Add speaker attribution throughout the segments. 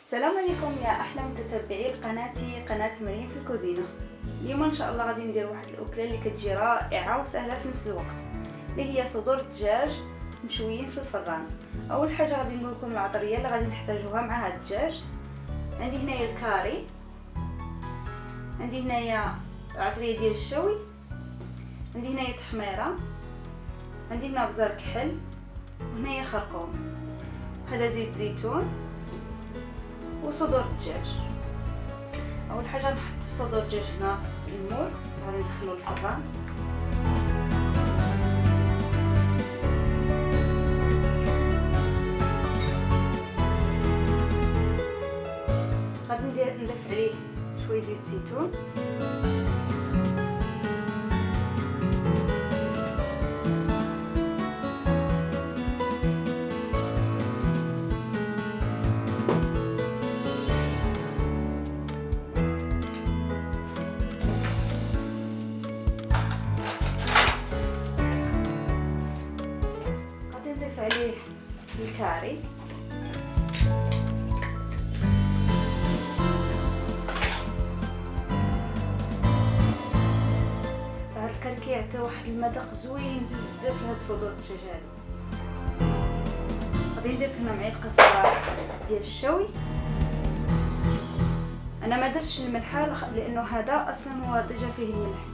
Speaker 1: السلام عليكم يا احلى متتبعي قناتي قناه مريم في الكوزينه. اليوم ان شاء الله غادي ندير واحد الاكله اللي كتجي رائعه وسهله في نفس الوقت، اللي هي صدور الدجاج مشويين في الفران. اول حاجه غادي نقول لكم العطريه اللي غادي نحتاجوها مع هذا الدجاج. عندي هنايا الكاري، عندي هنايا العطريه ديال الشوي، عندي هنايا تحميره، عندي هنا بزار كحل، وهنايا خرقوم. هذا زيت زيتون وصدور الدجاج. اول حاجه نحط صدور الدجاج هنا في المول، غادي ندخلو الفران. غادي نضيف عليه شويه زيت زيتون، نضيف عليه الكاري، هاد الكاري كيعطي واحد المذاق زوين بزاف لهاد صدور الدجاج هادو. غادي ندير هنا معلقه صغيره ديال الشوي. انا ما درتش الملحه لانه هذا اصلا هو ديجا فيه الملح.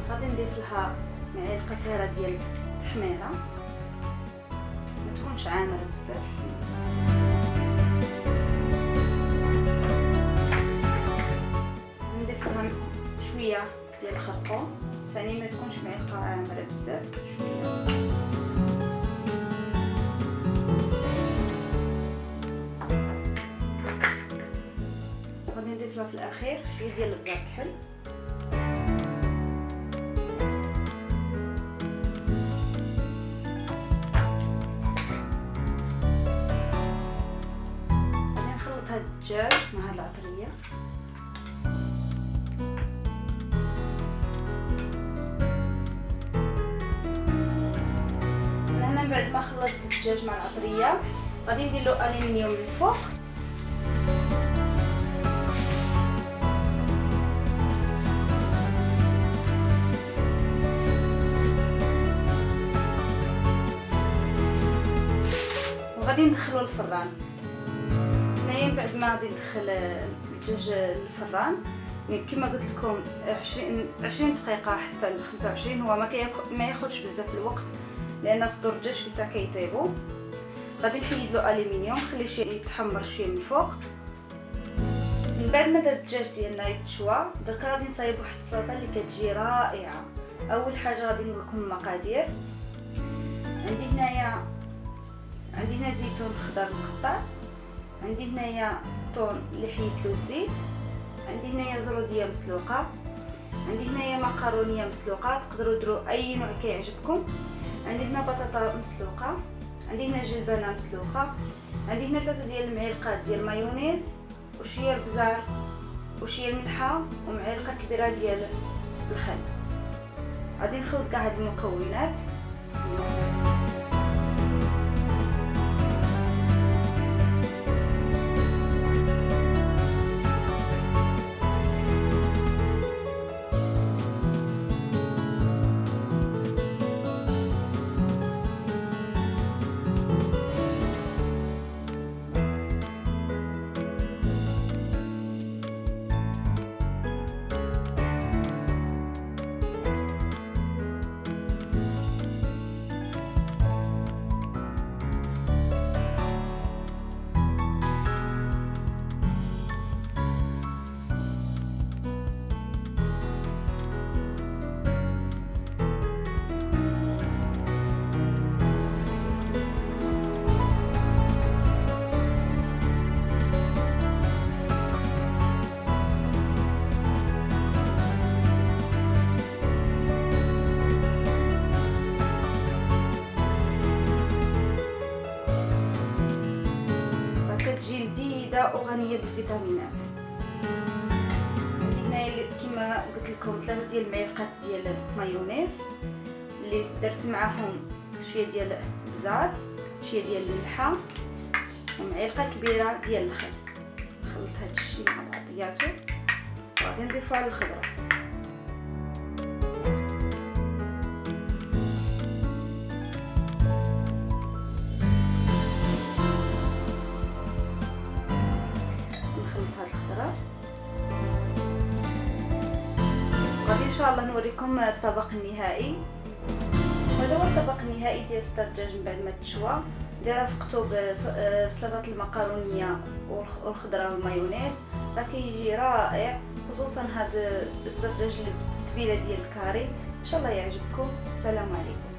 Speaker 1: غادي نضيف لها معلقه صغيره ديال التحميره، ما تكونش عامره بزاف. نضيف لها شويه ديال الخرقوم، ثاني ما تكونش معلقه عامره بزاف، شويه. غادي نضيف لها في الاخير شويه ديال البزار كحل. هاد الدجاج مع هاد العطريه. هنا بعد ما خلطت الدجاج مع العطريه غادي ندير له الومنيوم من الفوق. وغادي ندخلو الفران. هنايا بعد ما غادي ندخل الدجاج للفران، كما قلت لكم 20 دقيقه حتى ل 25. هو ما ياخذش بزاف الوقت لان صدور الدجاج في ساعه كيطيبوا. غادي نحيد له الومنيوم، نخليه يتحمر شويه من الفوق. من بعد ما دار الدجاج ديالنا يتشوى، دركا غادي نصايب واحد السلطه اللي كتجي رائعه. اول حاجه غادي نقول لكم المقادير. عندي هنا زيتون خضر مقطع، عندي هنايا طون اللي حيدت له الزيت، عندي هنايا زروديه مسلوقه، عندي هنايا مكرونيه مسلوقه، تقدروا ديروا اي نوع كيعجبكم، عندي هنا بطاطا مسلوقه، عندي هنا جلبانه مسلوقه، عندي هنا 3 ديال المعلقات ديال المايونيز وشويه البزار وشويه الملحه ومعلقه كبيره ديال الخل. غادي نخلط كاع هاد المكونات. كتجي لذيذه وغنيه بالفيتامينات. هنايا كما قلت لكم 3 ديال المعالق ديال المايونيز اللي درت معاهم شويه ديال البزار شويه ديال الملحه ومعلقه كبيره ديال الخل. نخلط هاد الشيء مع بعضياتو وغادي نضيفها للخضره. نخلط هاد الخضره وغادي ان شاء الله نوريكم الطبق النهائي. هذا هو الطبق النهائي ديال سلطه الدجاج من بعد ما تشوى. رافقته بسلطه المكرونيه والخضره والمايونيز، راه كيجي رائع، خصوصا هاد سلطه الدجاج اللي بالتتبيله ديال الكاري. ان شاء الله يعجبكم. السلام عليكم.